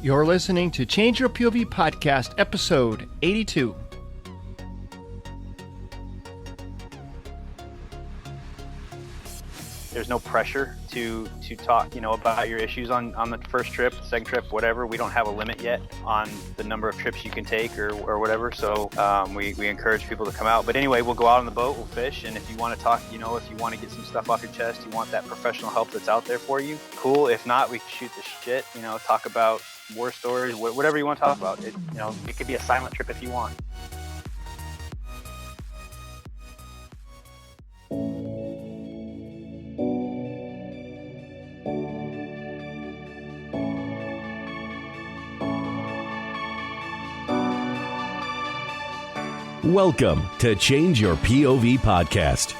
You're listening to Change Your POV Podcast, episode 82. There's no pressure to talk, about your issues on the first trip, second trip, whatever. We don't have a limit yet on the number of trips you can take or whatever. So we encourage people to come out. But anyway, we'll go out on the boat, we'll fish. And if you want to talk, if you want to get some stuff off your chest, you want that professional help that's out there for you, cool. If not, we can shoot the shit, talk about war stories, whatever you want to talk about. It could be a silent trip if you want. Welcome to Change Your POV Podcast,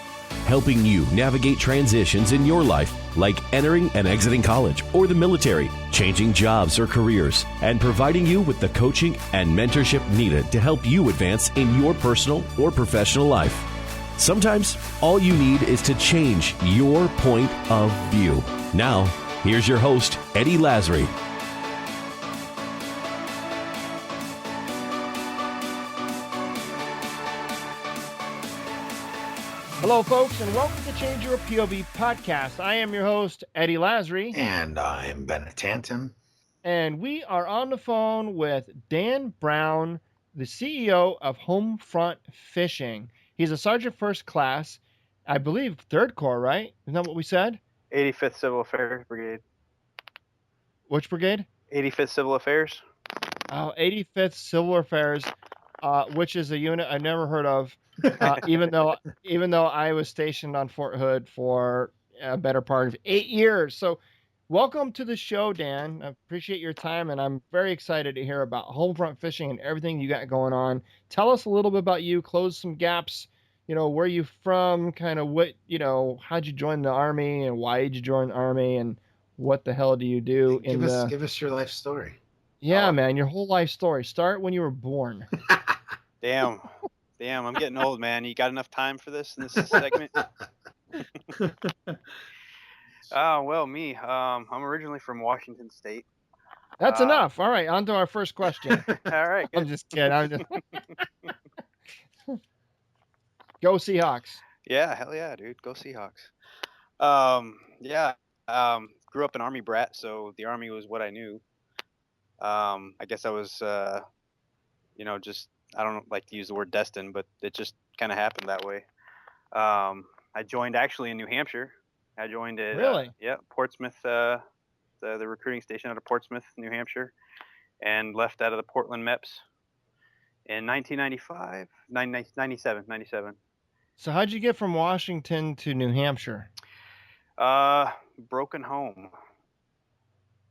helping you navigate transitions in your life, like entering and exiting college or the military, changing jobs or careers, and providing you with the coaching and mentorship needed to help you advance in your personal or professional life. Sometimes all you need is to change your point of view. Now, here's your host, Eddie Lazary. Hello, folks, and welcome to Change Your POV Podcast. I am your host, Eddie Lazary. And I'm Bennett Tanton. And we are on the phone with Dan Brown, the CEO of Homefront Fishing. He's a Sergeant First Class, I believe, 3rd Corps, right? Isn't that what we said? 85th Civil Affairs Brigade. Which brigade? 85th Civil Affairs. Oh, 85th Civil Affairs, which is a unit I've never heard of. Even though I was stationed on Fort Hood for a better part of 8 years. So welcome to the show, Dan. I appreciate your time, and I'm very excited to hear about Homefront Fishing and everything you got going on. Tell us a little bit about you, close some gaps, where you from, kind of what, how'd you join the Army and why did you join the Army and what the hell do you do? Give us your life story. Yeah, man, your whole life story. Start when you were born. Damn, I'm getting old, man. You got enough time for this in this segment? Oh, well, me. I'm originally from Washington State. That's enough. All right, on to our first question. All right, good. I'm just kidding. Go Seahawks. Yeah, hell yeah, dude. Go Seahawks. Grew up an Army brat, so the Army was what I knew. I guess I was, just... I don't like to use the word destined, but it just kind of happened that way. I joined actually in New Hampshire. I joined at Portsmouth, the recruiting station out of Portsmouth, New Hampshire, and left out of the Portland MEPS in 1997. So how'd you get from Washington to New Hampshire? Broken home.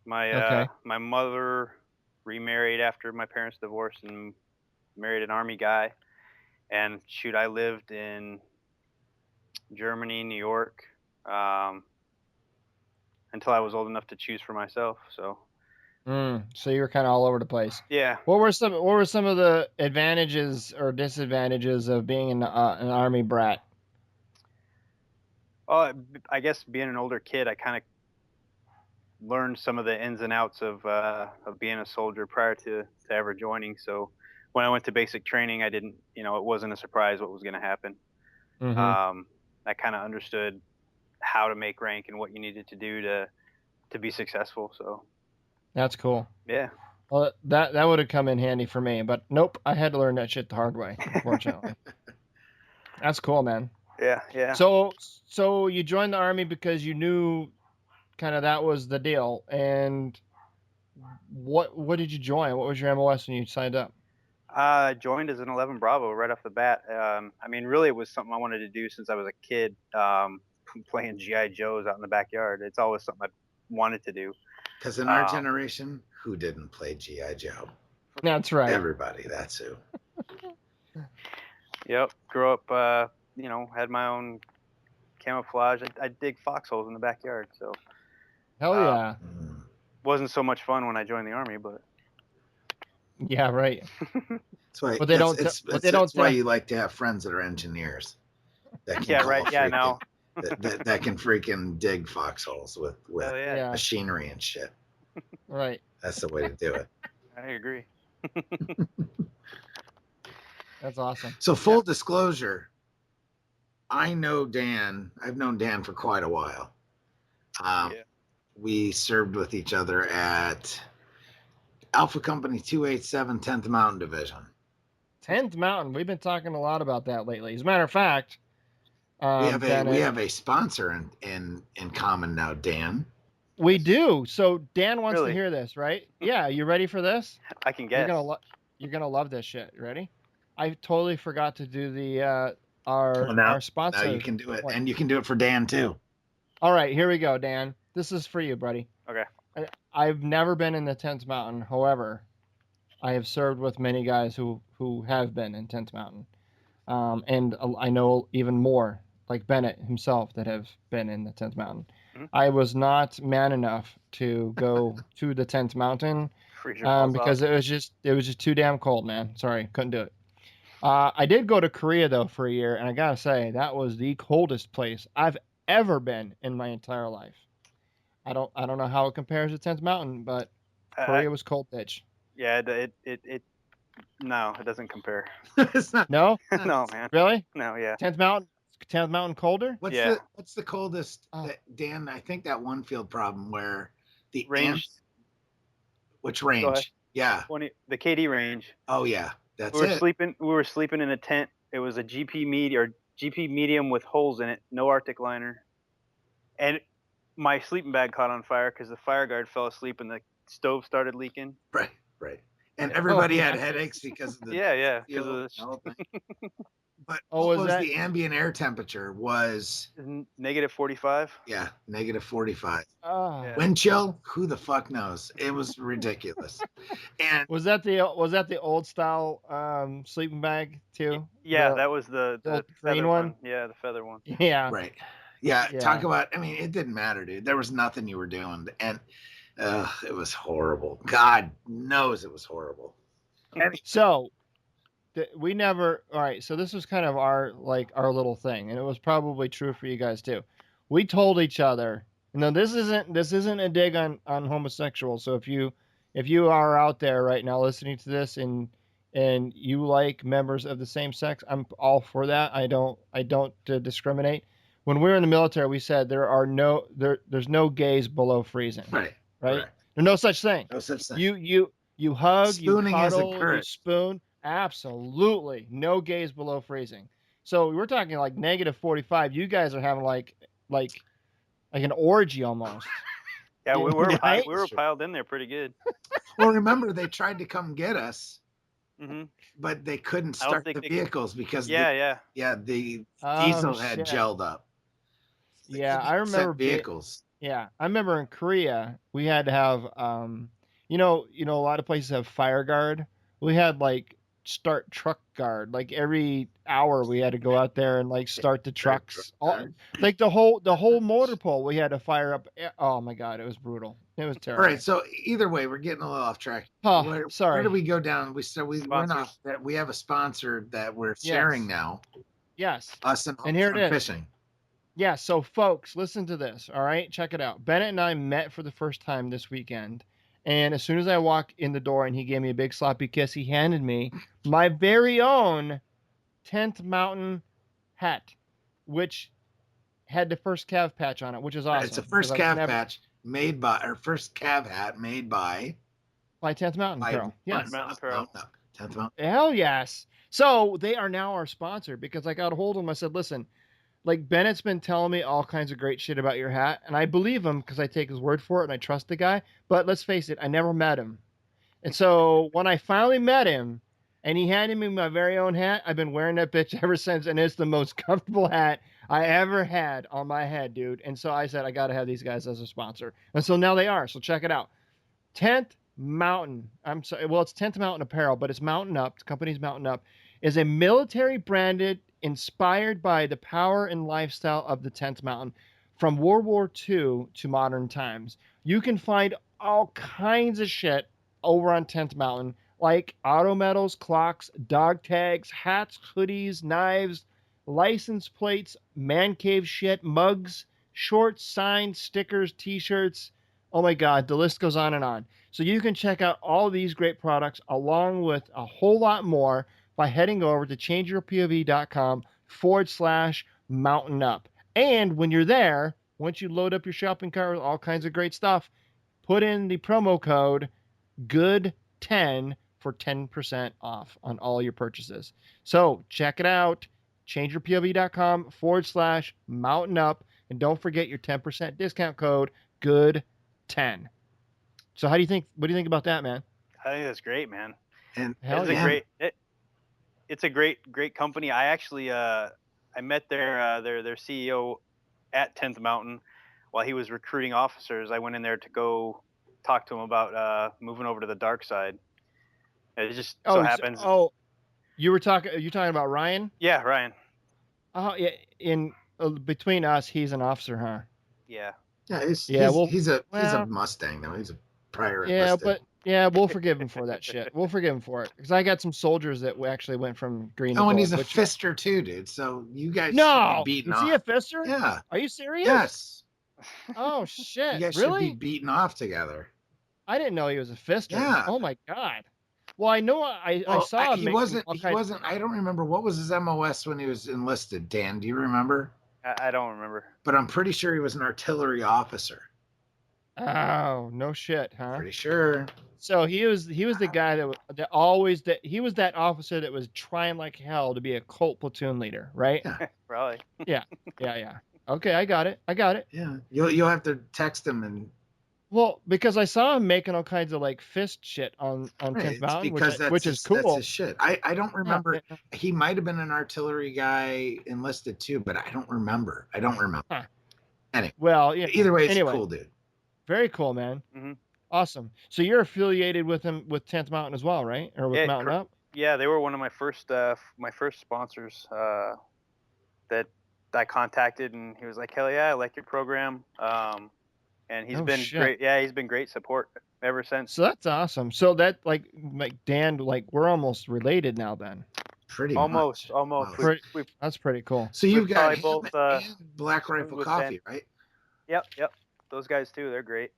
My mother remarried after my parents divorced and married an Army guy, and I lived in Germany, New York, until I was old enough to choose for myself. So you were kind of all over the place. Yeah. What were some of the advantages or disadvantages of being an Army brat? I guess being an older kid, I kind of learned some of the ins and outs of being a soldier prior to ever joining. So when I went to basic training, I didn't, it wasn't a surprise what was going to happen. Mm-hmm. I kind of understood how to make rank and what you needed to do to be successful. So that's cool. Yeah. Well, that would have come in handy for me, but nope, I had to learn that shit the hard way, unfortunately. That's cool, man. Yeah. Yeah. So you joined the Army because you knew kind of that was the deal. And what did you join? What was your MOS when you signed up? I joined as an 11 Bravo right off the bat. Really, it was something I wanted to do since I was a kid, playing G.I. Joes out in the backyard. It's always something I wanted to do. Because in our generation, who didn't play G.I. Joe? That's right. Everybody, that's who. Yep. Grew up, had my own camouflage. I dig foxholes in the backyard. So. Hell yeah. Wasn't so much fun when I joined the Army, but. Yeah, right. That's why. But that's why you like to have friends that are engineers. That can now. that can freaking dig foxholes with machinery and shit. Right. That's the way to do it. I agree. That's awesome. So full disclosure, I know Dan. I've known Dan for quite a while. Yeah. We served with each other at Alpha Company 287 10th Mountain Division. 10th Mountain. We've been talking a lot about that lately. As a matter of fact, We have a sponsor in common now, Dan. We do. So Dan wants Really? to hear this, right? Yeah. You ready for this? I can guess. You're gonna love this shit. Ready? I totally forgot to do the Well, our sponsor. Now you can do it, and you can do it for Dan too. All right, here we go, Dan. This is for you, buddy. Okay. I've never been in the 10th Mountain. However, I have served with many guys who have been in 10th Mountain, and I know even more, like Bennett himself, that have been in the 10th Mountain. Mhm. I was not man enough to go to the 10th Mountain Freeze your balls because off. it was just too damn cold, man. Sorry, couldn't do it. I did go to Korea though for a year, and I gotta say that was the coldest place I've ever been in my entire life. I don't know how it compares to 10th Mountain, but Korea was cold, bitch. Yeah, it no, it doesn't compare. It's not. No, No, man. really? No, yeah. 10th Mountain colder? What's the coldest? Oh. Dan, I think that one field problem where the Range. amps. Which Go ahead. range? Yeah. The KD range. Oh yeah. That's We were it. sleeping in a tent. It was a GP medium with holes in it, no Arctic liner. And my sleeping bag caught on fire because the fire guard fell asleep and the stove started leaking. Right. And everybody had nice. headaches because of the Yeah, you because know, of the But Oh, what was was that- the ambient air temperature? Was negative 45. yeah, negative 45. Ah. Yeah. Wind chill? Who the fuck knows? It was ridiculous. And Was that the old style sleeping bag too? Yeah, The- that was the the feather green one? Yeah, the feather one. Yeah. right. Yeah, Yeah. talk about it didn't matter, dude. There was nothing you were doing. And it was horrible. God knows it was horrible. So we never. All right. So this was kind of our little thing, and it was probably true for you guys too. We told each other. No, this isn't a dig on homosexuals. So if you are out there right now listening to this and you like members of the same sex, I'm all for that. I don't discriminate. When we were in the military, we said there's no gays below freezing. Right. Right? There's no such thing. No such thing. You hug, Spooning you is cuddle, you encouraged. spoon. Absolutely. No gays below freezing. So we're talking like negative 45. You guys are having like an orgy almost. Yeah, we were Right? piled in there pretty good. Well, remember they tried to come get us, hmm but they couldn't I don't start think the they- vehicles because Yeah. the Oh, diesel had shit. gelled up. They Yeah, couldn't I remember send vehicles. Yeah, I remember in Korea we had to have a lot of places have fire guard. We had like start truck guard. Like every hour we had to go out there and like start the trucks. Like the whole motor pool we had to fire up. Oh my god, it was brutal. It was All terrible. right, so either way, we're getting a little off track. Oh, sorry. Where do we go down? We're not. Sponsors. That we have a sponsor that we're sharing now. Yes. Us and here it is. Fishing. Yeah, so folks, listen to this, all right? Check it out. Bennett and I met for the first time this weekend, and as soon as I walked in the door and he gave me a big sloppy kiss, he handed me my very own 10th Mountain hat, which had the first Cav patch on it, which is awesome. It's a first because I've Cav never- patch made by, or first Cav hat made by. by 10th Mountain by Apparel. Yes. Mountain Apparel. 10th Mountain. Hell yes. So they are now our sponsor because I got a hold of them. I said, listen, like Bennett's been telling me all kinds of great shit about your hat, and I believe him because I take his word for it and I trust the guy. But let's face it, I never met him. And so when I finally met him and he handed me my very own hat, I've been wearing that bitch ever since, and it's the most comfortable hat I ever had on my head, dude. And so I said, I got to have these guys as a sponsor. And so now they are. So check it out. 10th Mountain. I'm sorry. Well, it's 10th Mountain Apparel, but it's Mountain Up. The company's Mountain Up. Is a military branded, inspired by the power and lifestyle of the 10th Mountain from World War II to modern times. You can find all kinds of shit over on 10th Mountain, like auto medals, clocks, dog tags, hats, hoodies, knives, license plates, man cave shit, mugs, shorts, signs, stickers, t-shirts. Oh my God, the list goes on and on. So you can check out all these great products along with a whole lot more by heading over to changeyourpov.com/mountain up. And when you're there, once you load up your shopping cart with all kinds of great stuff, put in the promo code GOOD10 for 10% off on all your purchases. So check it out, changeyourpov.com/mountain up. And don't forget your 10% discount code GOOD10. So what do you think about that, man? I think that's great, man. And Hell It's yeah. it's a great company. I actually I met their CEO at 10th Mountain while he was recruiting officers. I went in there to go talk to him about moving over to the dark side. It just so happens. You're talking about Ryan? Yeah, Ryan. Oh, yeah. Between us, he's an officer, huh? Yeah. he's a Mustang though. He's a prior enlisted. We'll forgive him for that shit. We'll forgive him for it because I got some soldiers that actually went from green to gold. And he's a fister too, dude. So you guys should be beaten off. Is he a fister? Yeah. Are you serious? Yes. Oh shit! You guys really? should be beaten off together. I didn't know he was a fister. Yeah. Oh my God. Well, I know I saw him. He wasn't. I don't remember what was his MOS when he was enlisted. Dan, do you remember? I don't remember. But I'm pretty sure he was an artillery officer. Oh, no shit, huh? Pretty sure. So he was the guy he was that officer that was trying like hell to be a Colt platoon leader, right? Yeah. Probably. Yeah. Okay, I got it. Yeah. You'll have to text him and. Well, because I saw him making all kinds of like fist shit on 10th Mountain, which is cool. That's his shit. I don't remember. Yeah. He might have been an artillery guy enlisted too, but I don't remember. Huh. Anyway. Well, yeah. Either way, it's cool, dude. Very cool, man. Mm-hmm. Awesome. So you're affiliated with him with 10th Mountain as well, right? Or with Mountain Up? Yeah, they were one of my first sponsors that I contacted, and he was like, "Hell yeah, I like your program." And he's been great. Yeah, he's been great support ever since. So that's awesome. So that like Dan, like we're almost related now then. Almost. That's pretty cool. So you've got both Black Rifle Coffee, right? Yep. Those guys too. They're great.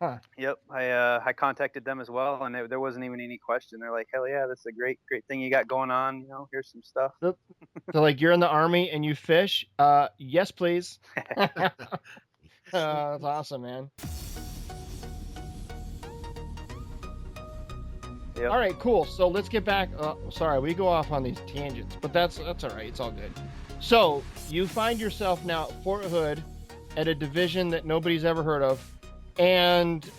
Huh. Yep. I contacted them as well, and there wasn't even any question. They're like, "Hell yeah, that's a great thing you got going on. You know, here's some stuff." So like you're in the Army and you fish? Yes, please. That's awesome, man. Yep. All right, cool. So let's get back. Sorry, we go off on these tangents, but that's all right. It's all good. So you find yourself now at Fort Hood at a division that nobody's ever heard of, and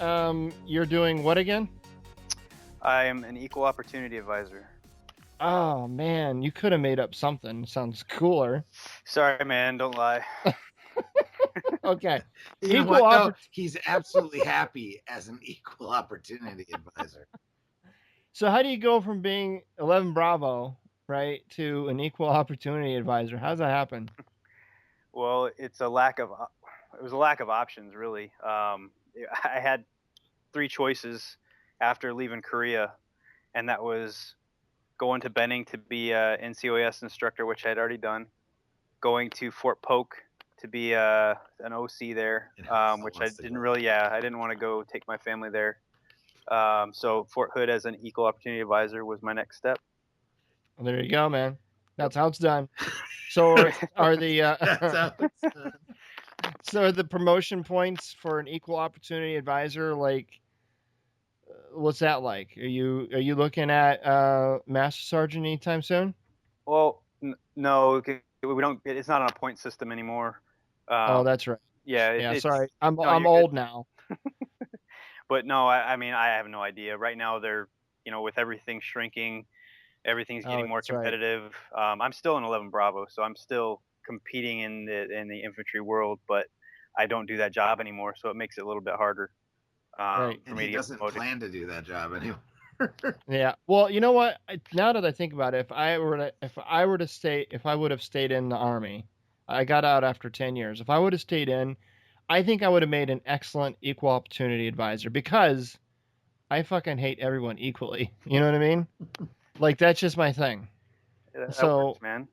you're doing what again? I am an equal opportunity advisor. Oh man, you could have made up something. Sounds cooler. Sorry, man. Don't lie. Okay. He's absolutely happy as an equal opportunity advisor. So how do you go from being 11 Bravo, right, to an equal opportunity advisor? How does that happen? Well, it was a lack of options, really. I had 3 choices after leaving Korea, and that was going to Benning to be a NCOS instructor, which I had already done, going to Fort Polk to be an OC there, which I didn't really. Yeah, I didn't want to go take my family there. So Fort Hood as an equal opportunity advisor was my next step. Well, there you go, man. That's how it's done. So are the so are the promotion points for an equal opportunity advisor like? What's that like? Are you looking at Master Sergeant anytime soon? Well, no, we don't. It's not on a point system anymore. Oh, that's right. Yeah. Sorry, I'm old now. But no, I mean, I have no idea. Right now, they're with everything shrinking, everything's getting more competitive. Right. I'm still in 11 Bravo, so I'm still competing in the infantry world, but I don't do that job anymore, so it makes it a little bit harder. Right. And he doesn't plan to do that job anymore. Yeah. Well, you know what? Now that I think about it, if I would have stayed in the Army, I got out after 10 years. If I would have stayed in, I think I would have made an excellent equal opportunity advisor because I fucking hate everyone equally. You know what I mean? Like that's just my thing. Yeah, that works, man.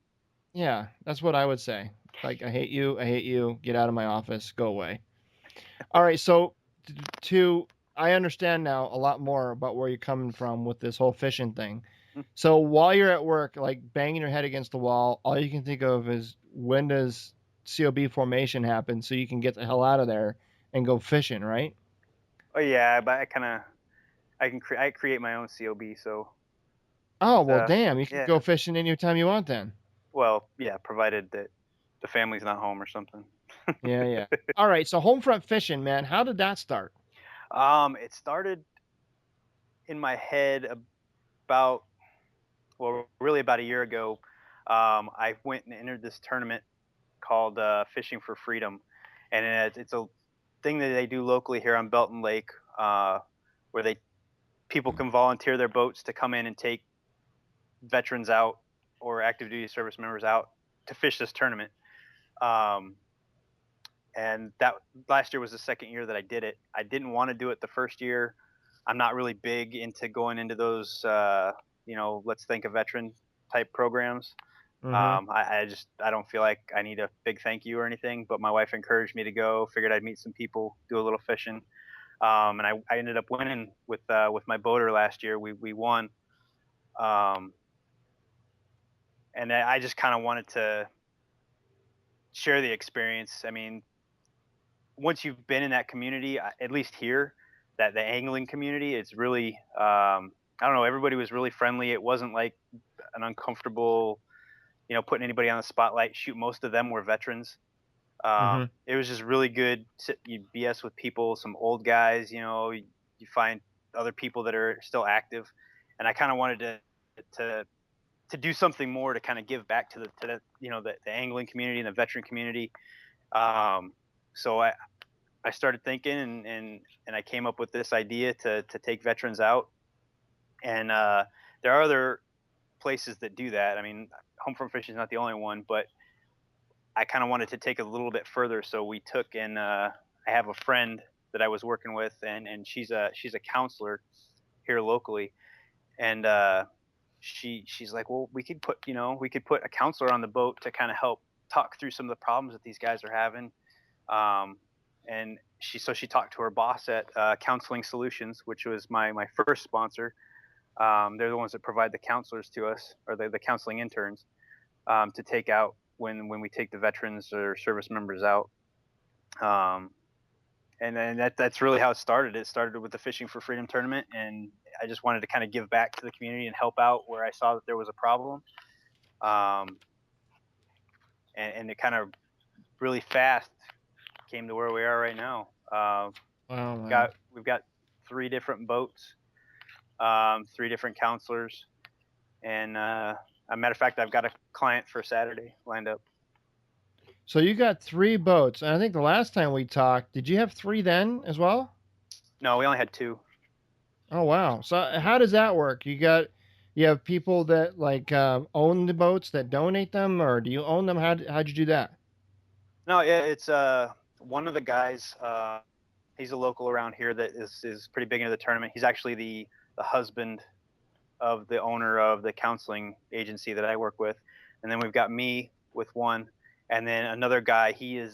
Yeah, that's what I would say. Like I hate you. Get out of my office. Go away. All right, so to I understand now a lot more about where you're coming from with this whole fishing thing. So while you're at work, like banging your head against the wall, all you can think of is when does COB formation happen so you can get the hell out of there and go fishing, right? Oh yeah, but I create my own COB, so Oh, it's, well, damn, you can yeah. go fishing anytime you want then. Well, yeah, provided that the family's not home or something. Yeah, yeah. All right, so home front fishing, man, how did that start? It started in my head about, well, really about a year ago. I went and entered this tournament called Fishing for Freedom, and it's a thing that they do locally here on Belton Lake, where people can volunteer their boats to come in and take veterans out or active duty service members out to fish this tournament. And that last year was the second year that I did it. I didn't want to do it the first year. I'm not really big into going into those, let's thank a veteran type programs. Mm-hmm. I don't feel like I need a big thank you or anything, but my wife encouraged me to go, figured I'd meet some people, do a little fishing. And I ended up winning with my boater last year. We won. And I just kind of wanted to share the experience. I mean, once you've been in that community, at least here, that the angling community, it's really, I don't know, everybody was really friendly. It wasn't like an uncomfortable, putting anybody on the spotlight. Shoot, most of them were veterans. Mm-hmm. It was just really good. You BS with people, some old guys, you find other people that are still active. And I kind of wanted to do something more to kind of give back to the the angling community and the veteran community. So I started thinking and I came up with this idea to take veterans out. And there are other places that do that. I mean, home front fishing is not the only one, but I kind of wanted to take it a little bit further. So we took and I have a friend that I was working with, and she's a counselor here locally, and she's like, well, we could put a counselor on the boat to kind of help talk through some of the problems that these guys are having. And she talked to her boss at Counseling Solutions, which was my first sponsor. They're the ones that provide the counselors to us, or the counseling interns, to take out when we take the veterans or service members out. And then that's really how it started. It started with the Fishing for Freedom tournament, and I just wanted to kind of give back to the community and help out where I saw that there was a problem. And it kind of really fast came to where we are right now. Wow, we've got 3 different boats, 3 different counselors, and a matter of fact, I've got a client for Saturday lined up. So you got 3 boats, and I think the last time we talked, did you have 3 then as well? No, we only had 2. Oh wow! So how does that work? You have people that like own the boats that donate them, or do you own them? How'd you do that? No, yeah, it's one of the guys. He's a local around here that is pretty big into the tournament. He's actually the husband of the owner of the counseling agency that I work with, and then we've got me with one, and then another guy. He's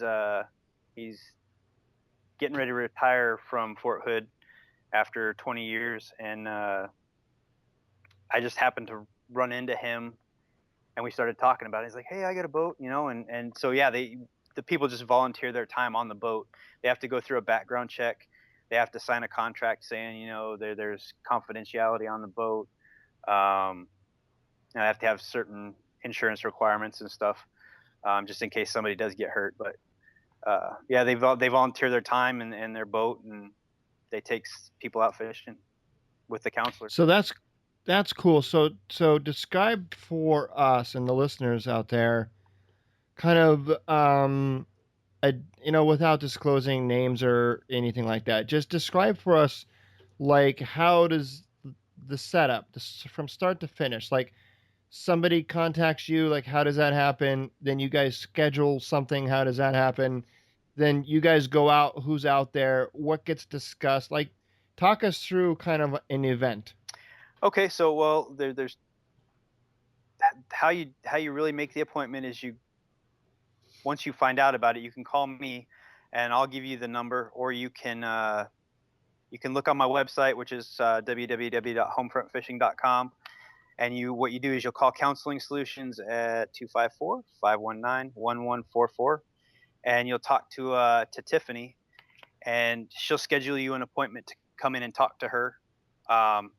getting ready to retire from Fort Hood after 20 years, and I just happened to run into him, and we started talking about it. He's like, "Hey, I got a boat," and so yeah, the people just volunteer their time on the boat. They have to go through a background check. They have to sign a contract saying, there's confidentiality on the boat. And I have to have certain insurance requirements and stuff, just in case somebody does get hurt. But yeah, they volunteer their time and their boat, and they take people out fishing with the counselor. So that's cool. So describe for us and the listeners out there, kind of without disclosing names or anything like that. Just describe for us, like, how does the setup from start to finish, like somebody contacts you, like how does that happen? Then you guys schedule something, how does that happen? Then you guys go out, who's out there, what gets discussed, like talk us through kind of an event. Okay, so well, there's how you really make the appointment is once you find out about it, you can call me and I'll give you the number, or you can look on my website, which is www.homefrontfishing.com. And what you do is you'll call Counseling Solutions at 254-519-1144, and you'll talk to Tiffany, and she'll schedule you an appointment to come in and talk to her. And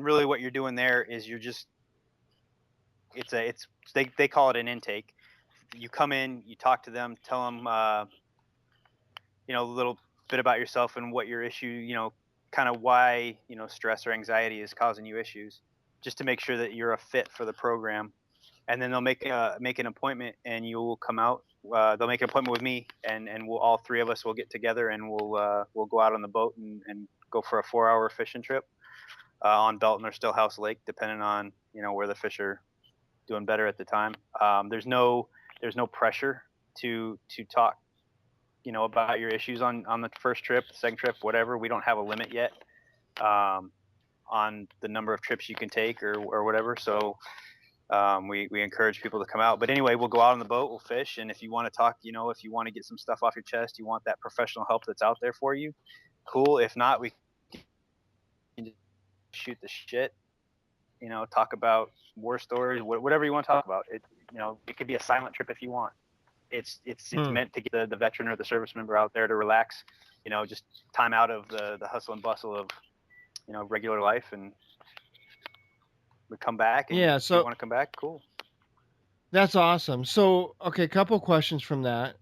really what you're doing there is they call it an intake. You come in, you talk to them, tell them a little bit about yourself and what your issue, kind of why stress or anxiety is causing you issues, just to make sure that you're a fit for the program. And then they'll make an appointment, and you'll come out. They'll make an appointment with me, and all three of us will get together, and we'll go out on the boat and go for a 4-hour fishing trip on Belton or Stillhouse Lake, depending on where the fish are doing better at the time. There's no pressure to talk about your issues on the first trip, the second trip, whatever. We don't have a limit yet on the number of trips you can take or whatever. So we encourage people to come out. But anyway, we'll go out on the boat, we'll fish, and if you want to talk, if you want to get some stuff off your chest, you want that professional help that's out there for you, cool. If not, we can just shoot the shit, talk about war stories, whatever you want to talk about. It could be a silent trip if you want. It's meant to get the veteran or the service member out there to relax, just time out of the hustle and bustle of regular life, and we come back. And Yeah, if so you want to come back, cool. That's awesome. So, okay, a couple questions from that.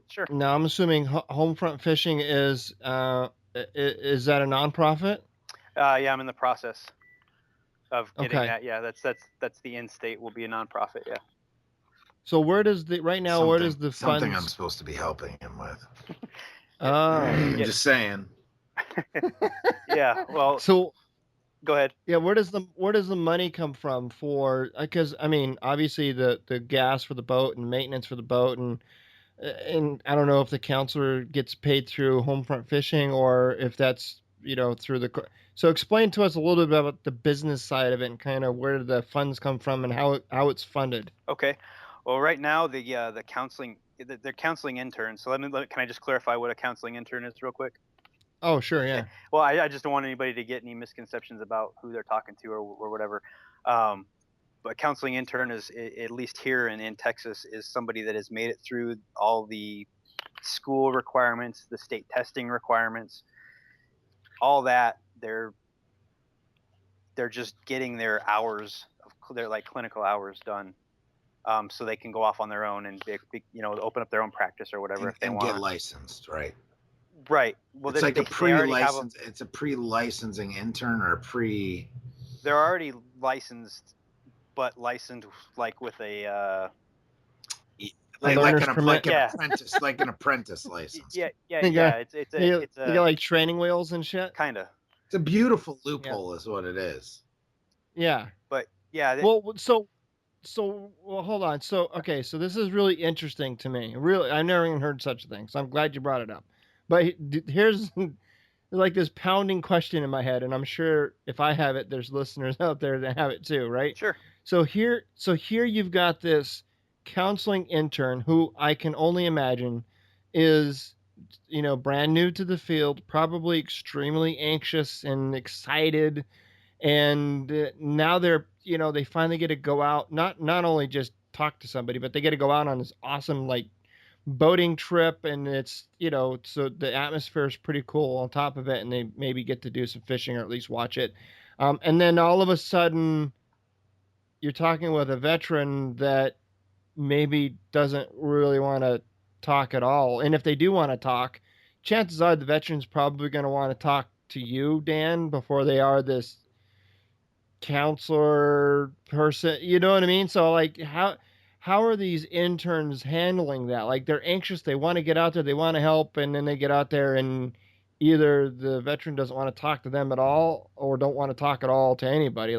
Sure. Now, I'm assuming Homefront Fishing is that a nonprofit? Yeah, I'm in the process of getting Okay. that. Yeah, that's the end state. Will be a nonprofit. Yeah. So where does the Something funds? I'm supposed to be helping him with. Oh, I'm just saying. Yeah. Well, so go ahead. yeah, where does the money come from for? Because I mean, obviously the gas for the boat and maintenance for the boat, and I don't know if the counselor gets paid through Homefront Fishing or if that's through the. So explain to us a little bit about the business side of it and kind of where the funds come from and how it's funded. Okay. Well, right now the counseling, they're counseling interns. So can I just clarify what a counseling intern is real quick? Oh, sure, yeah. Okay. Well, I just don't want anybody to get any misconceptions about who they're talking to or whatever. But counseling intern is, at least here in Texas, is somebody that has made it through all the school requirements, the state testing requirements, all that. They're just getting their hours of their clinical hours done. So they can go off on their own and open up their own practice or whatever if they want. And get licensed, right? Right. Well, it's like a pre-license. It's a pre-licensing intern or They're already licensed, but licensed with a like an apprentice license. Yeah. It's you got like training wheels and shit. Kinda. It's a beautiful loophole, is what it is. Yeah. But yeah. So hold on. So this is really interesting to me. Really, I've never even heard such a thing. So I'm glad you brought it up. But here's like this pounding question in my head, and I'm sure if I have it, there's listeners out there that have it too, right? Sure. So here you've got this counseling intern who I can only imagine is, brand new to the field, probably extremely anxious and excited, and now they're, they finally get to go out, not only just talk to somebody, but they get to go out on this awesome boating trip, and it's so the atmosphere is pretty cool on top of it, and they maybe get to do some fishing or at least watch it, and then all of a sudden you're talking with a veteran that maybe doesn't really want to talk at all, and if they do want to talk, chances are the veteran's probably going to want to talk to you, Dan, before they are this counselor person, you know what I mean? So how are these interns handling that? They're anxious, they want to get out there, they want to help, and then they get out there and either the veteran doesn't want to talk to them at all or don't want to talk at all to anybody.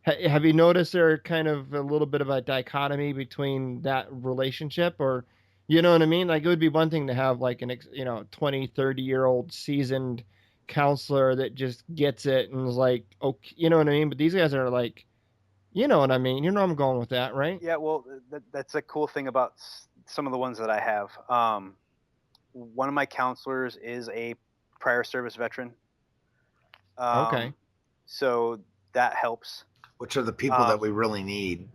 Have you noticed there kind of a little bit of a dichotomy between that relationship, or you know what I mean? It would be one thing to have an 20, 30-year-old seasoned counselor that just gets it and is okay, you know what I mean? But these guys are you know what I mean? You know I'm going with that, right? Yeah, well, that's a cool thing about some of the ones that I have. one of my counselors is a prior service veteran. Okay. So that helps. Which are the people that we really need.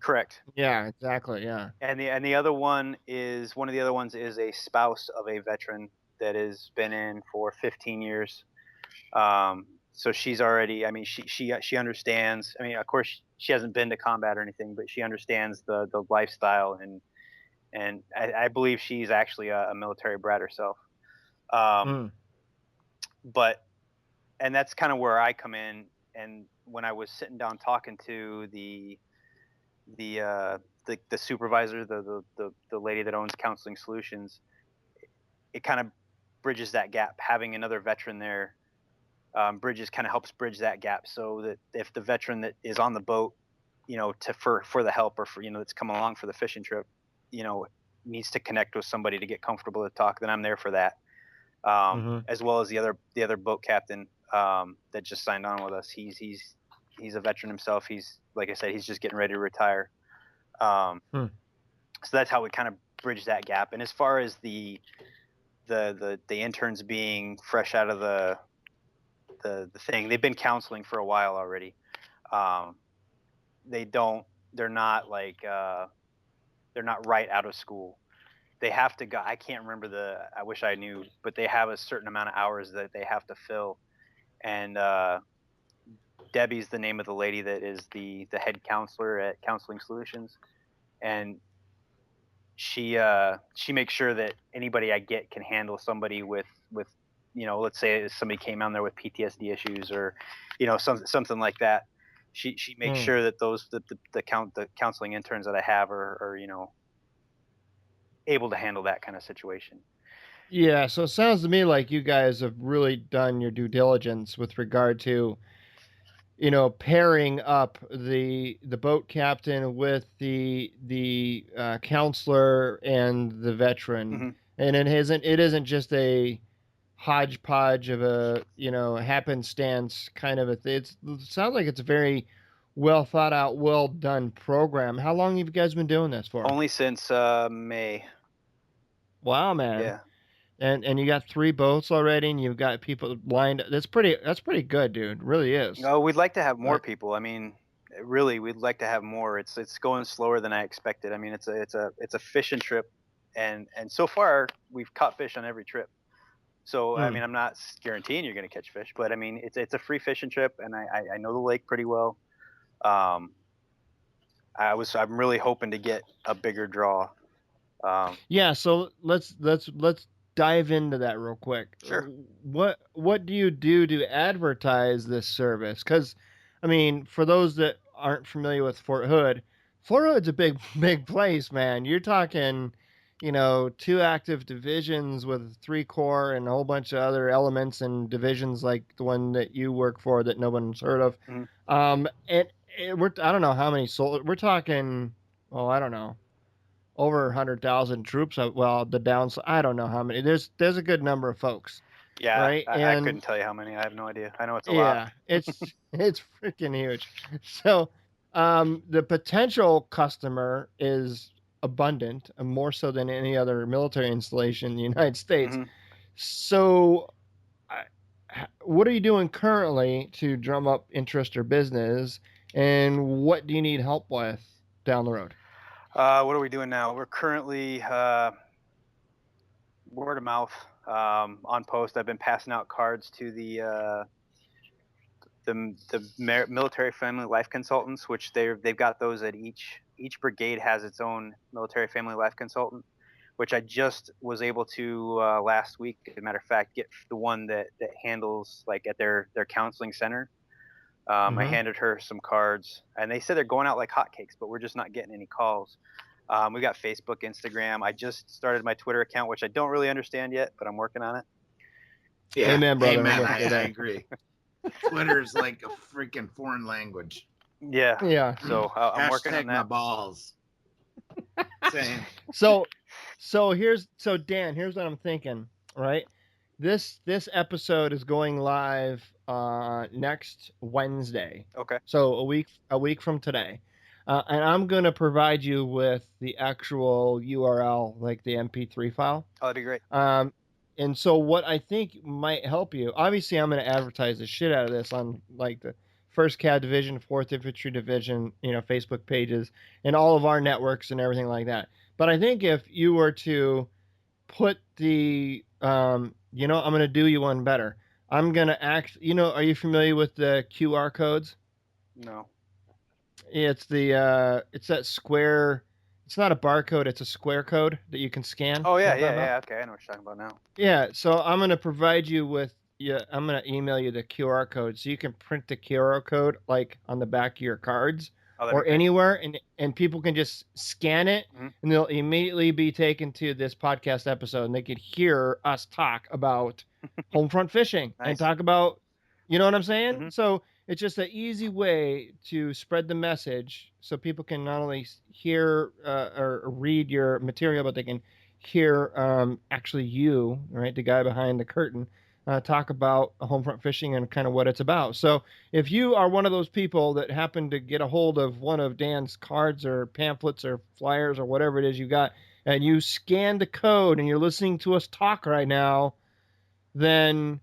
Correct. Yeah, exactly. Yeah. And the other one is one of the other ones is a spouse of a veteran that has been in for 15 years. So she's already, I mean, she understands. I mean, of course, she hasn't been to combat or anything, but she understands the lifestyle, and I believe she's actually a military brat herself. But, and that's kind of where I come in. And when I was sitting down talking to the supervisor, the lady that owns Counseling Solutions, it kind of bridges that gap. Having another veteran there helps bridge that gap, so that if the veteran that is on the boat, you know, for the help, or for, you know, that's come along for the fishing trip, you know, needs to connect with somebody to get comfortable to talk, then I'm there for that. As well as the other boat captain that just signed on with us. He's a veteran himself. He's, like I said, he's just getting ready to retire. So that's how we kind of bridge that gap. And as far as the interns being fresh out of the thing, they've been counseling for a while already. They're not right out of school. They have to go. I can't remember I wish I knew, but they have a certain amount of hours that they have to fill. And Debbie's the name of the lady that is the head counselor at Counseling Solutions. And she makes sure that anybody I get can handle somebody with, you know, let's say somebody came on there with PTSD issues, or, you know, something like that. She makes sure that the counseling interns that I have are, you know, able to handle that kind of situation. Yeah, so it sounds to me like you guys have really done your due diligence with regard to, you know, pairing up the boat captain with the counselor and the veteran, and it isn't just a hodgepodge of a, you know, happenstance kind of a thing. It sounds like it's a very well thought out, well done program. How long have you guys been doing this for? Only since May. Wow, man. Yeah. And you got 3 boats already, and you've got people lined up. That's pretty good, dude. It really is. No, we'd like to have more people. I mean, really, we'd like to have more. It's going slower than I expected. I mean, it's a fishing trip, and so far we've caught fish on every trip. So I mean, I'm not guaranteeing you're going to catch fish, but I mean, it's a free fishing trip, and I know the lake pretty well. I'm really hoping to get a bigger draw. Yeah, so let's dive into that real quick. Sure. What do you do to advertise this service? Because, I mean, for those that aren't familiar with Fort Hood's a big place, man. You're talking, you know, 2 active divisions with 3 corps and a whole bunch of other elements and divisions like the one that you work for that no one's heard of. I don't know how many soldiers. We're talking, well, I don't know, over 100,000 troops. Well, the downside, I don't know how many. There's a good number of folks. Yeah, right. I couldn't tell you how many. I have no idea. I know it's a lot. Yeah, it's freaking huge. So, the potential customer is abundant, more so than any other military installation in the United States. So, what are you doing currently to drum up interest or business, and what do you need help with down the road? What are we doing now? We're currently word of mouth, on post. I've been passing out cards to the military family life consultants, which they've got those at each brigade has its own military family life consultant, which I just was able to last week, as a matter of fact, get the one that handles like at their counseling center. I handed her some cards, and they said they're going out like hotcakes, but we're just not getting any calls. We got Facebook, Instagram. I just started my Twitter account, which I don't really understand yet, but I'm working on it. Yeah, amen, brother. Amen. I agree. Twitter is like a freaking foreign language. Yeah. So I'm working on that. My balls. Same. So Dan, here's what I'm thinking. Right, this episode is going live next Wednesday. Okay. So a week from today. And I'm going to provide you with the actual URL, like the MP3 file. Oh, that'd be great. And so what I think might help you, obviously I'm going to advertise the shit out of this on like the 1st CAD Division, 4th Infantry Division, Facebook pages and all of our networks and everything like that. But I think if you were to put the, I'm going to do you one better. I'm going to are you familiar with the QR codes? No. It's it's that square. It's not a barcode. It's a square code that you can scan. Oh yeah, You know what I'm talking about? yeah. Okay, I know what you're talking about now. Yeah. So I'm gonna provide you with. Yeah, I'm gonna email you the QR code so you can print the QR code like on the back of your cards Oh, that'd or be great. anywhere, and people can just scan it, Mhm. and they'll immediately be taken to this podcast episode, and they could hear us talk about home front fishing and Nice. talk about, you know what I'm saying? Mhm. So it's just an easy way to spread the message so people can not only hear or read your material, but they can hear actually you, right, the guy behind the curtain, talk about home front fishing and kind of what it's about. So if you are one of those people that happen to get a hold of one of Dan's cards or pamphlets or flyers or whatever it is you got, and you scan the code and you're listening to us talk right now, then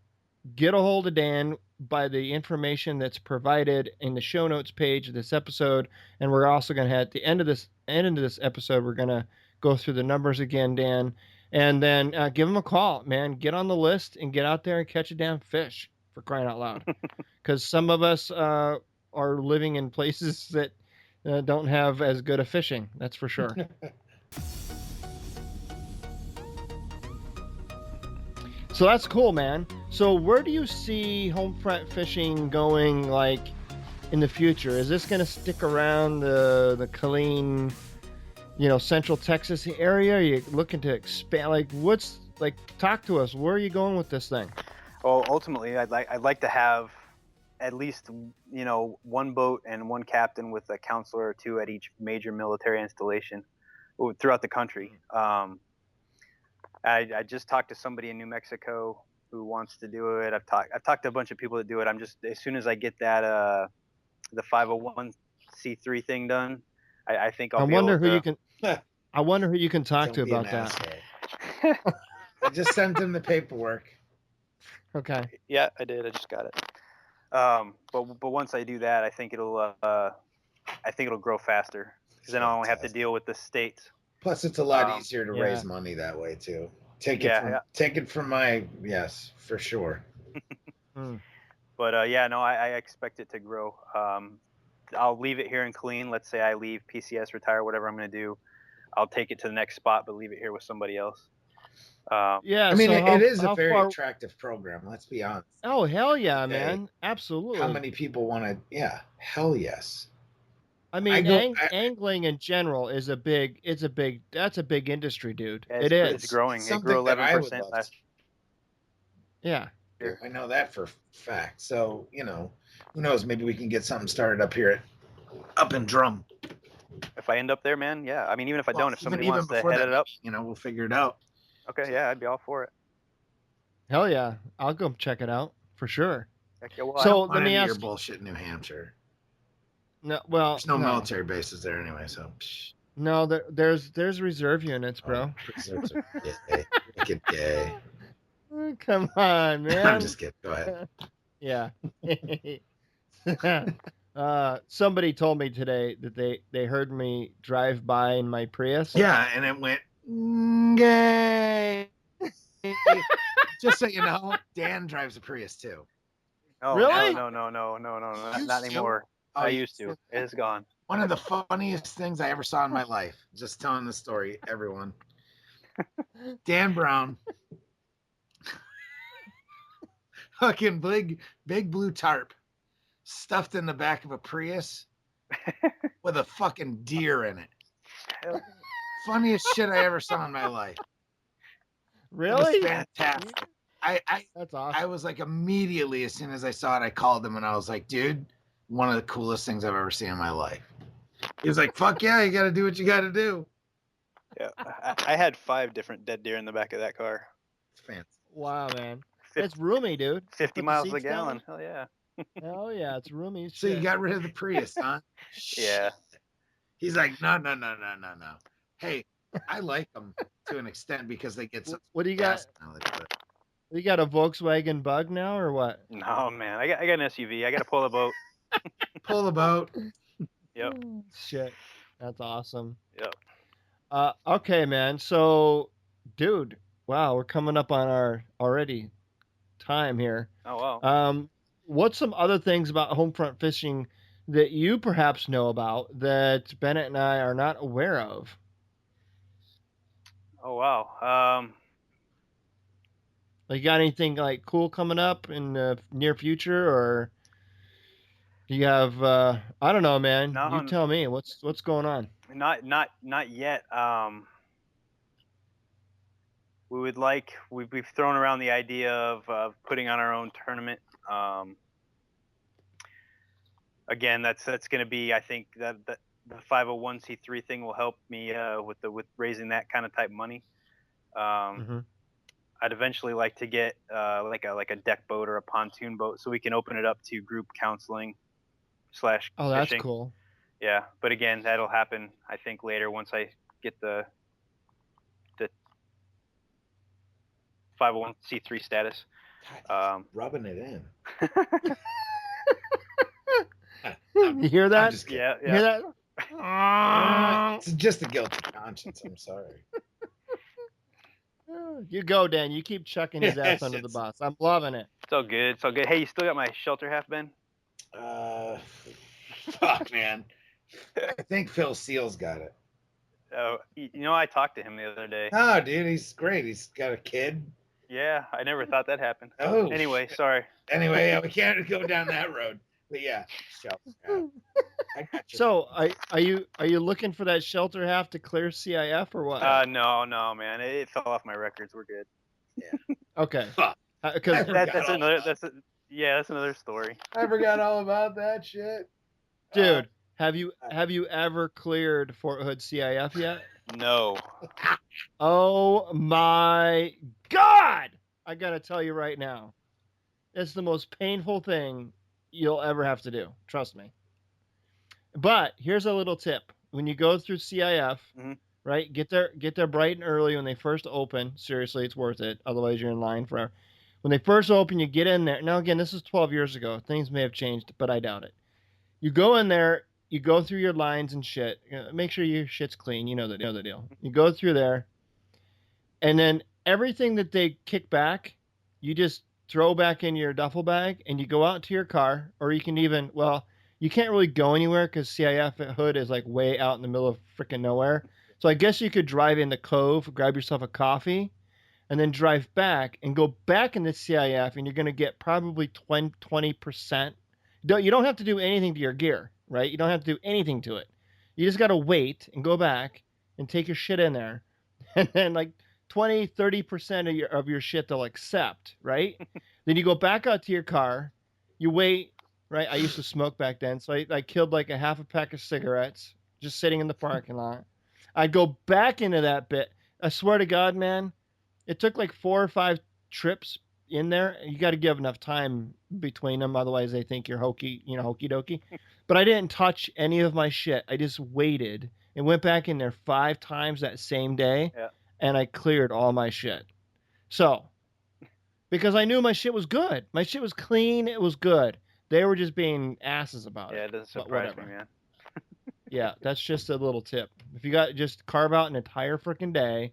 get a hold of Dan by the information that's provided in the show notes page of this episode. And we're also going to have at the end of this episode, we're going to go through the numbers again, Dan, and then give him a call, man. Get on the list and get out there and catch a damn fish, for crying out loud. Because some of us are living in places that don't have as good a fishing. That's for sure. So that's cool, man. So where do you see home front fishing going, like, in the future? Is this going to stick around the Killeen, Central Texas area? Are you looking to expand? Like, talk to us. Where are you going with this thing? Well, ultimately, I'd like to have at least one boat and one captain with a counselor or two at each major military installation throughout the country. I just talked to somebody in New Mexico who wants to do it. I've talked to a bunch of people that do it. I'm just, as soon as I get that the 501c3 thing done, I think I'll be able to. I wonder who you can talk to about that. I just sent him the paperwork. Okay. Yeah, I did. I just got it. But once I do that, I think it'll grow faster because then I only have to deal with the states. Plus, it's a lot easier to raise money that way too. Take it from my yes, for sure. But I expect it to grow. I'll leave it here in Killeen. Let's say I leave PCS, retire, whatever I'm going to do. I'll take it to the next spot, but leave it here with somebody else. I mean, it is a very attractive program. Let's be honest. Oh, hell yeah, man! Absolutely. How many people want to? Yeah, hell yes. I mean, angling in general is that's a big industry, dude. Yeah, it is. It's growing. It grew 11% last year. Yeah. I know that for a fact. So, who knows? Maybe we can get something started up here up in Drum. If I end up there, man, yeah. I mean, even if I don't, if somebody wants to head it up, we'll figure it out. Okay, yeah, I'd be all for it. Hell yeah, I'll go check it out for sure. Yeah, well, so let me ask your bullshit, New Hampshire. No, well, there's no military bases there anyway, so. No, there's reserve units, bro. Reserves are gay. Make it gay. Come on, man. I'm just kidding. Go ahead. Yeah. Somebody told me today that they heard me drive by in my Prius. Yeah, and it went gay. Just so you know, Dan drives a Prius too. Oh, really? No, not anymore. I used to. It's gone. One of the funniest things I ever saw in my life. Just telling the story, everyone. Dan Brown. Fucking big blue tarp stuffed in the back of a Prius with a fucking deer in it. Funniest shit I ever saw in my life. Really? It was fantastic. That's awesome. I was like, immediately as soon as I saw it, I called him and I was like, dude, one of the coolest things I've ever seen in my life. He was like, fuck yeah, you got to do what you got to do. Yeah, I had 5 different dead deer in the back of that car. It's fancy. Wow, man. It's roomy, dude. 50 miles a gallon. Hell yeah. Hell yeah, it's roomy. So you got rid of the Prius, huh? Yeah. He's like, no. Hey, I like them to an extent because they get such What do you got? gas mileage, but You got a Volkswagen Bug now, or what? No, man. I got an SUV. I got to pull a boat. pull the boat. Yep. Shit, that's awesome. Yep. Okay, man. So, dude, wow, we're coming up on our already time here. Oh, wow. What's some other things about homefront fishing that you perhaps know about that Bennett and I are not aware of? Oh, wow. Like, you got anything like cool coming up in the near future, or do you have? I don't know, man. No, You tell me. What's going on? not yet. We've thrown around the idea of putting on our own tournament. Again, that's going to be, I think that the 501c3 thing will help me with raising that kind of type money. I'd eventually like to get like a deck boat or a pontoon boat so we can open it up to group counseling / Oh, that's fishing. cool. Yeah, but again, that'll happen I think later once I get the 501c3 status. Rubbing it in. You hear that? I'm just kidding. Yeah, You hear that? It's just a guilty conscience. I'm sorry. You go, Dan. You keep chucking his ass under the bus. I'm loving it. It's all good. It's all good. Hey, you still got my shelter half, Ben? Fuck, man. I think Phil Seals got it. Oh, I talked to him the other day. Oh, dude, he's great. He's got a kid. Yeah, I never thought that happened. Oh. Anyway, sorry. Anyway, yeah, we can't go down that road. But yeah, shelter. I got you. So, are you looking for that shelter half to clear CIF or what? No, man. It fell off my records. We're good. Yeah. Okay. Fuck. Because That's another story. I forgot all about that shit. dude, have you ever cleared Fort Hood CIF yet? No. Oh my God! I gotta tell you right now, it's the most painful thing you'll ever have to do. Trust me. But here's a little tip: when you go through CIF, right, get there bright and early when they first open. Seriously, it's worth it. Otherwise, you're in line forever. When they first open, you get in there. Now, again, this is 12 years ago. Things may have changed, but I doubt it. You go in there. You go through your lines and shit. Make sure your shit's clean. You know the deal. You go through there, and then everything that they kick back, you just throw back in your duffel bag, and you go out to your car, or you can even, well, you can't really go anywhere because CIF at Hood is like way out in the middle of freaking nowhere. So I guess you could drive in the Cove, grab yourself a coffee, and then drive back and go back in the CIF, and you're going to get probably 20%. You don't have to do anything to your gear, right? You don't have to do anything to it. You just got to wait and go back and take your shit in there. And then like 20, 30% of your shit they'll accept, right? Then you go back out to your car, you wait, right? I used to smoke back then, so I killed like a half a pack of cigarettes just sitting in the parking lot. I'd go back into that bit. I swear to God, man, it took like 4 or 5 trips in there. You got to give enough time between them, otherwise they think you're hokey dokey. But I didn't touch any of my shit. I just waited and went back in there 5 times that same day, and I cleared all my shit. So, because I knew my shit was good. My shit was clean. It was good. They were just being asses about it. Yeah, it doesn't surprise me, man. Yeah, that's just a little tip. If you got, just carve out an entire freaking day.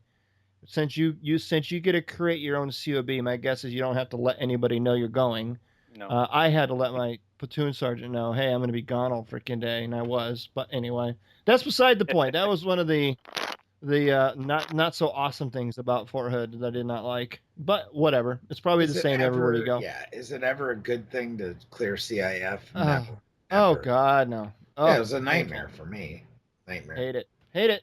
Since you get to create your own COB, my guess is you don't have to let anybody know you're going. No. I had to let my platoon sergeant know, hey, I'm going to be gone all freaking day, and I was. But anyway, that's beside the point. That was one of the not so awesome things about Fort Hood that I did not like. But whatever, it's probably the same everywhere you go. Yeah, is it ever a good thing to clear CIF? Oh God, no. Oh, yeah, it was a nightmare for me. Hate it.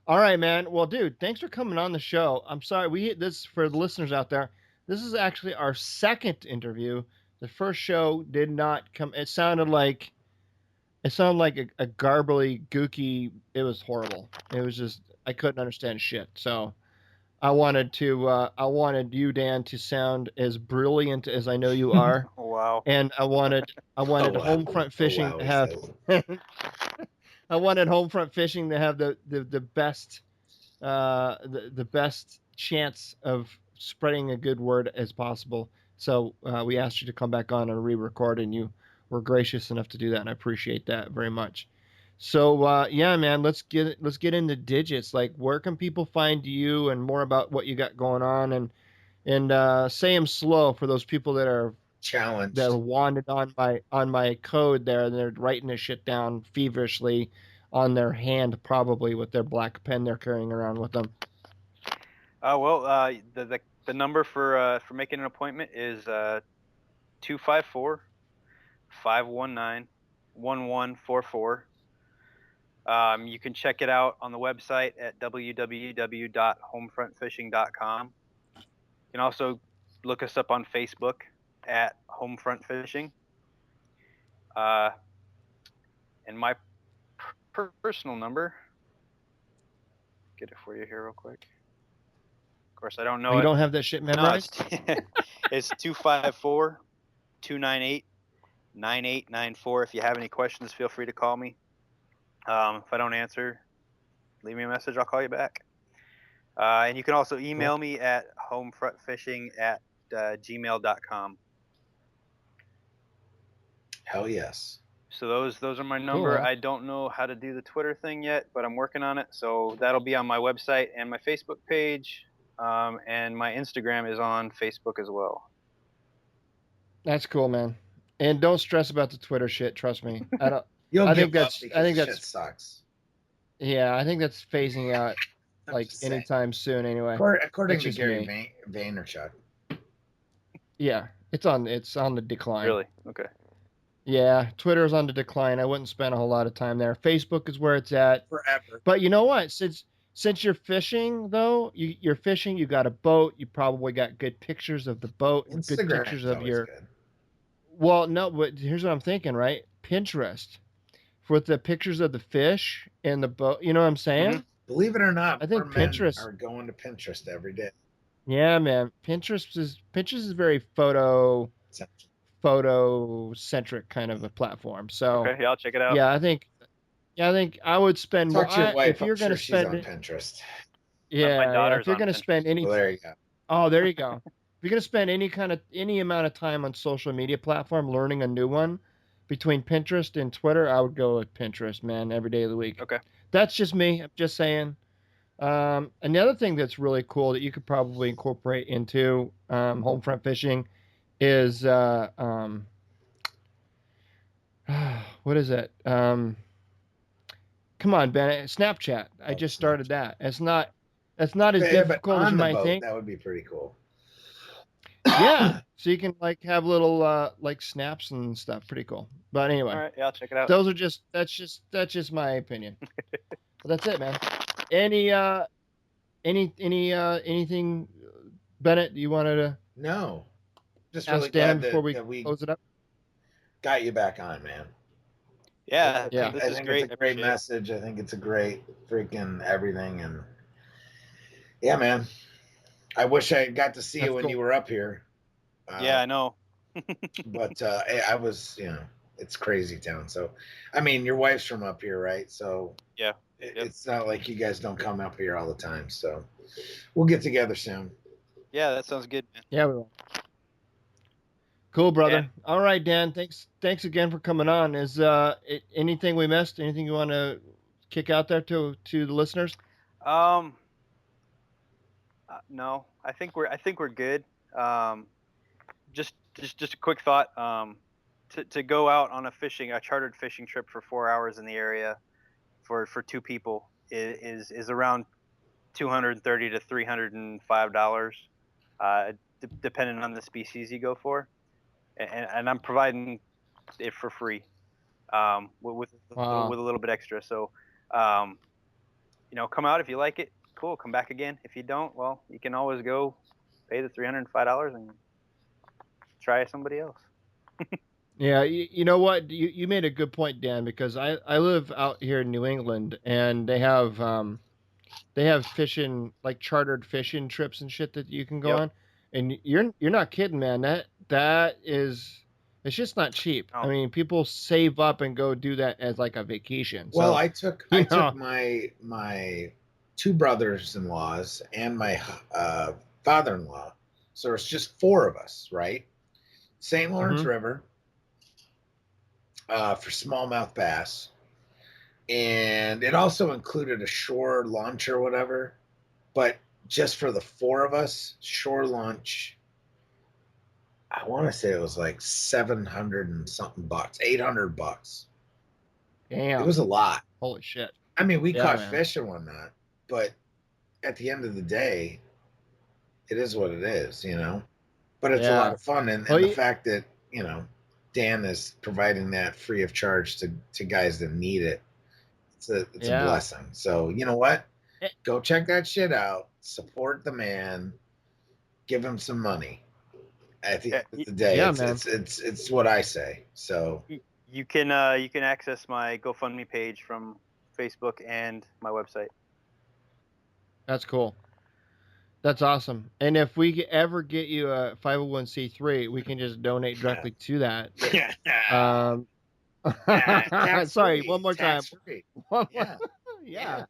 All right, man. Well, dude, thanks for coming on the show. I'm sorry. This for the listeners out there. This is actually our second interview. The first show did not come. It sounded like a garbly, gooky. It was horrible. It was just, I couldn't understand shit. So I wanted you, Dan, to sound as brilliant as I know you are. Wow. And I wanted Homefront Fishing to have I wanted Homefront Fishing to have the best the best chance of spreading a good word as possible. So we asked you to come back on and re-record, and you were gracious enough to do that, and I appreciate that very much. So yeah, man, let's get into digits. Like, where can people find you, and more about what you got going on, and say them slow for those people that are Challenged. wanted on my code there, and they're writing this shit down feverishly on their hand, probably with their black pen they're carrying around with them. The number for making an appointment is 254-519-1144. You can check it out on the website at www.homefrontfishing.com. You can also look us up on Facebook at Homefront Fishing. And my personal number, get it for you here real quick. Of course, I don't know. You don't have that shit memorized? No, it's 254-298-9894. If you have any questions, feel free to call me. If I don't answer, leave me a message. I'll call you back. And you can also email me at homefrontfishing@gmail.com. Hell yes. So those are my number. Cool. I don't know how to do the Twitter thing yet, but I'm working on it. So that'll be on my website and my Facebook page. And my Instagram is on Facebook as well. That's cool, man. And don't stress about the Twitter shit. Trust me. I don't. You'll I give think up that's. because I think shit that's. sucks. Yeah, I think that's phasing out I'm like just saying. anytime soon. Anyway. According That's to just Gary me. Vaynerchuk. Yeah, it's on the decline. Really? Okay. Yeah, Twitter's on the decline. I wouldn't spend a whole lot of time there. Facebook is where it's at. Forever. But you know what? Since you're fishing though, you're fishing. You got a boat. You probably got good pictures of the boat. Good Instagram pictures is of always your. good. Well, no, but here's what I'm thinking. Right, Pinterest, with the pictures of the fish and the boat. You know what I'm saying? Mm-hmm. Believe it or not, I think more men Pinterest- are going to Pinterest every day. Yeah, man. Pinterest is very photo centric kind of a platform. So Okay, yeah, I'll check it out. yeah, I think I would spend more Talk to your wife. if you're I'm going to sure spend she's on Pinterest. yeah, My yeah, daughter's if you're on going to Pinterest. spend any Well, there you go. Oh, there you go. If you're going to spend any amount of time on social media platform learning a new one between Pinterest and Twitter, I would go with Pinterest, man, every day of the week. Okay. That's just me. I'm just saying. Another thing that's really cool that you could probably incorporate into Homefront Fishing is what is it? Come on, Ben. Snapchat. I just started that. It's not as difficult as you might think. That would be pretty cool. Yeah. So you can like have little like snaps and stuff. Pretty cool. But anyway. All right, yeah, I'll check it out. Those are that's just my opinion. But that's it, man. Anything, Bennett, you wanted to No. Just ask really Dan glad before we that we close it up? got you back on, man. Yeah, Yeah. this I is think great. it's a great Appreciate it. message. I think it's a great freaking everything. And yeah, man. I wish I got to see you when you were up here. Yeah, I know. But I was, it's crazy town. So, I mean, your wife's from up here, right? So Yeah. It's not like you guys don't come up here all the time. So we'll get together soon. Yeah, that sounds good, man. Yeah, we will. Cool, brother. Yeah. All right, Dan. Thanks again for coming on. Is anything we missed? Anything you want to kick out there to the listeners? No, I think we're good. Just a quick thought. To go out on a chartered fishing trip for 4 hours in the area for two people is around $230 to $305, depending on the species you go for, and I'm providing it for free, with a little bit extra. So, come out if you like it. Cool, come back again. If you don't, well, you can always go pay the $305 and try somebody else. Yeah, you know what? You made a good point, Dan, because I live out here in New England, and they have fishing, like chartered fishing trips and shit that you can go on, and you're not kidding, man. That is It's just not cheap. Oh. I mean, people save up and go do that as like a vacation. Well, So, I took my two brothers-in-laws and my father-in-law. So it's just 4 of us, right? St. Lawrence Mhm. River for smallmouth bass. And it also included a shore lunch or whatever. But just for the 4 of us, shore lunch, I want to say it was like 700 and something bucks, $800. It damn. was a lot. Holy shit. I mean, we Yeah, caught man. fish and whatnot, but at the end of the day, it is what it is, you know. But it's a lot Yeah. of fun, and Well, the fact that Dan is providing that free of charge to guys that need it. It's a yeah. blessing. So you know what? Eh, Go check that shit out. Support the man. Give him some money. At the Yeah, end of the day, Yeah, it's man. it's what I say. So you can access my GoFundMe page from Facebook and my website. That's cool. That's awesome. And if we ever get you a 501c3, we can just donate directly to that. Um, tax sorry, free, one more time. tax free. One more- Yeah, yeah.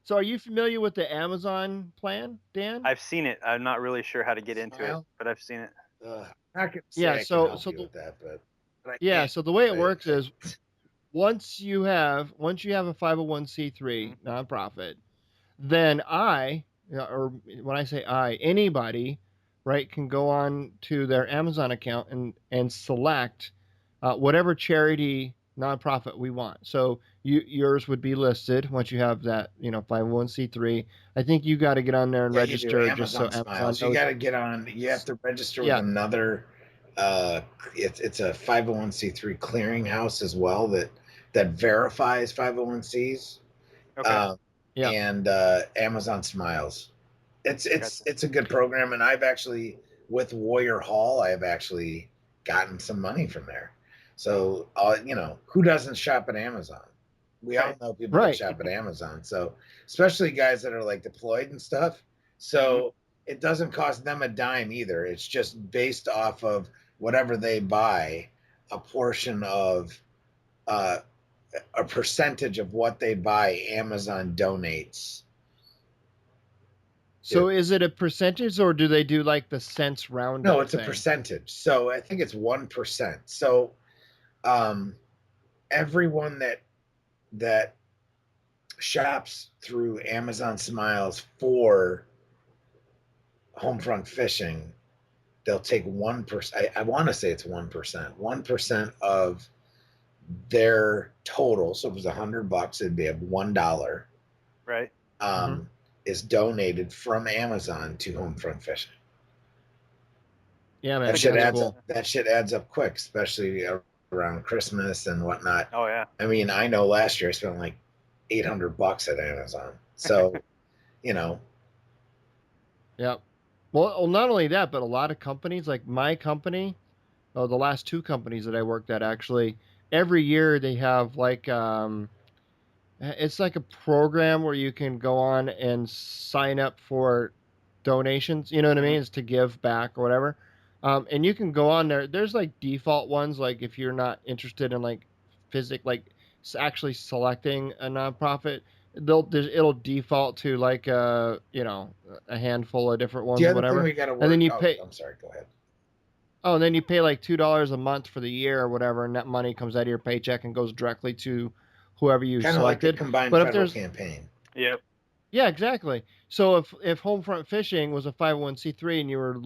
So, are you familiar with the Amazon plan, Dan? I've seen it. I'm not really sure how to get into it, Smile. but I've seen it. I'm not gonna say Yeah. I can So, help you with that, but I yeah. can't. So the way it I- works is once you have a 501c3 nonprofit, then or when I say anybody, right, can go on to their Amazon account and select whatever charity nonprofit we want. So yours would be listed once you have that 501c3. I think you got to get on there and Yeah, you do. register just so Amazon Amazon Smiles. You knows. got to get on. You have to register with Yeah, another. It's a 501c3 clearinghouse as well that verifies 501cs. Okay. yeah, And Amazon Smiles. It's Gotcha. it's a good program, and I've actually with Warrior Hall, I've actually gotten some money from there. So who doesn't shop at Amazon? We all Right. know people that right. shop at Amazon. So especially guys that are like deployed and stuff. So it doesn't cost them a dime either. It's just based off of whatever they buy, a portion of a percentage of what they buy, Amazon donates. So is it a percentage or do they do like the cents roundup No, it's a thing? percentage. So I think it's 1%. So everyone that shops through Amazon Smiles for Homefront Fishing, they'll take 1%. I want to say it's 1%. 1% of their total. So if it was $100, it'd be $1. Right. Is donated from Amazon to Homefront Fishing. Yeah, man. That shit That's adds cool. up. That shit adds up quick, especially around Christmas and whatnot. Oh yeah. I mean, I know last year I spent like $800 at Amazon. So, Yep. Well, not only that, but a lot of companies, like my company, the last 2 companies that I worked at, actually, every year they have like it's like a program where you can go on and sign up for donations. You know what I mean? It's to give back or whatever. And you can go on there. There's like default ones, like if you're not interested in like actually selecting a nonprofit, it'll default to like a handful of different ones the or other thing whatever. we got to work. And then you Oh, pay. I'm sorry. Go ahead. Oh, and then you pay like $2 a month for the year or whatever, and that money comes out of your paycheck and goes directly to whoever you Kind of like a selected. combined But if federal there's campaign. Yep. Yeah, exactly. So if Homefront Fishing was a 501c3 and you were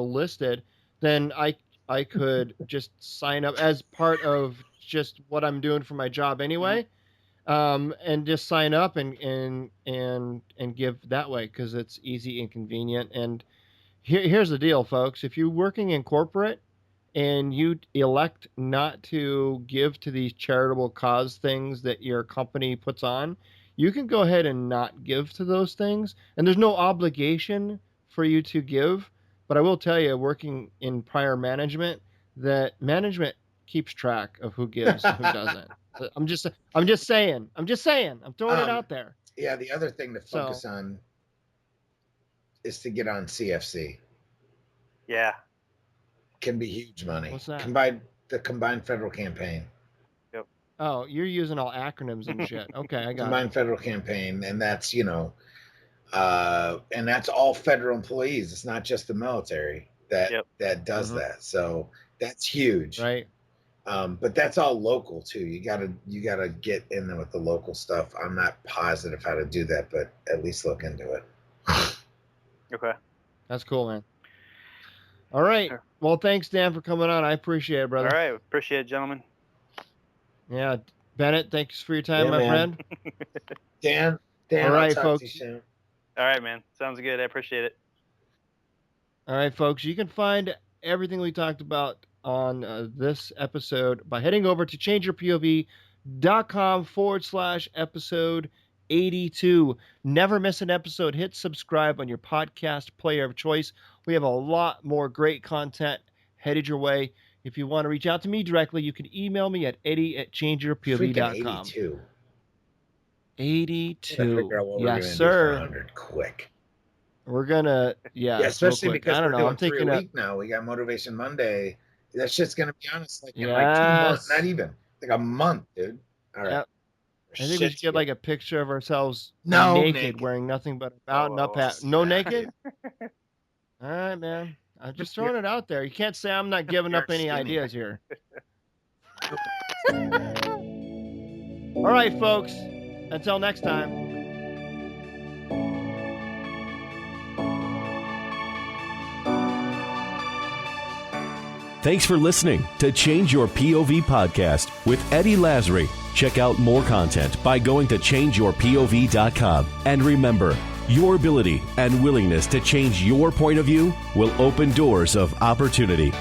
listed, then I could just sign up as part of just what I'm doing for my job anyway, and just sign up and give that way because it's easy and convenient. And here's the deal, folks: if you're working in corporate and you elect not to give to these charitable cause things that your company puts on, you can go ahead and not give to those things. And there's no obligation for you to give. But I will tell you, working in prior management, that management keeps track of who gives and who doesn't. I'm just saying. I'm throwing it out there. Yeah, the other thing to focus on is to get on CFC. Yeah. Can be huge money. What's that? Combined the Combined Federal Campaign. Oh, you're using all acronyms and shit. Okay, I got Combined it. Federal Campaign, and that's and that's all federal employees. It's not just the military that does that. So that's huge, Right. But that's all local too. You gotta get in there with the local stuff. I'm not positive how to do that, but at least look into it. Okay. That's cool, man. All right. Sure. Well, thanks, Dan, for coming on. I appreciate it, brother. All right. Appreciate it, gentlemen. Yeah. Bennett, thanks for your time, Yeah, my man. friend. Dan, All right, I'll talk folks. to you soon. All right, man. Sounds good. I appreciate it. All right, folks. You can find everything we talked about on this episode by heading over to changeyourpov.com/episode 82. Never miss an episode. Hit subscribe on your podcast player of choice. We have a lot more great content headed your way. If you want to reach out to me directly, you can email me at eddie@changeyourpov.com. 82. 82. Yes, Do sir. 100 quick. We're gonna, Yeah, especially because I don't we're know. doing I'm 3 thinking a of, week now. We got Motivation Monday. That shit's gonna be honest, like in like 2 Yes. months, not even like a month, dude. All right. Yep. I think we should get like a picture of ourselves naked, wearing nothing but a mountain up hat. No naked? All right, man. I'm just throwing it out there. You can't say I'm not giving up any ideas here. All right, folks. Until next time. Thanks for listening to Change Your POV podcast with Eddie Lazary. Check out more content by going to changeyourpov.com. And remember, your ability and willingness to change your point of view will open doors of opportunity.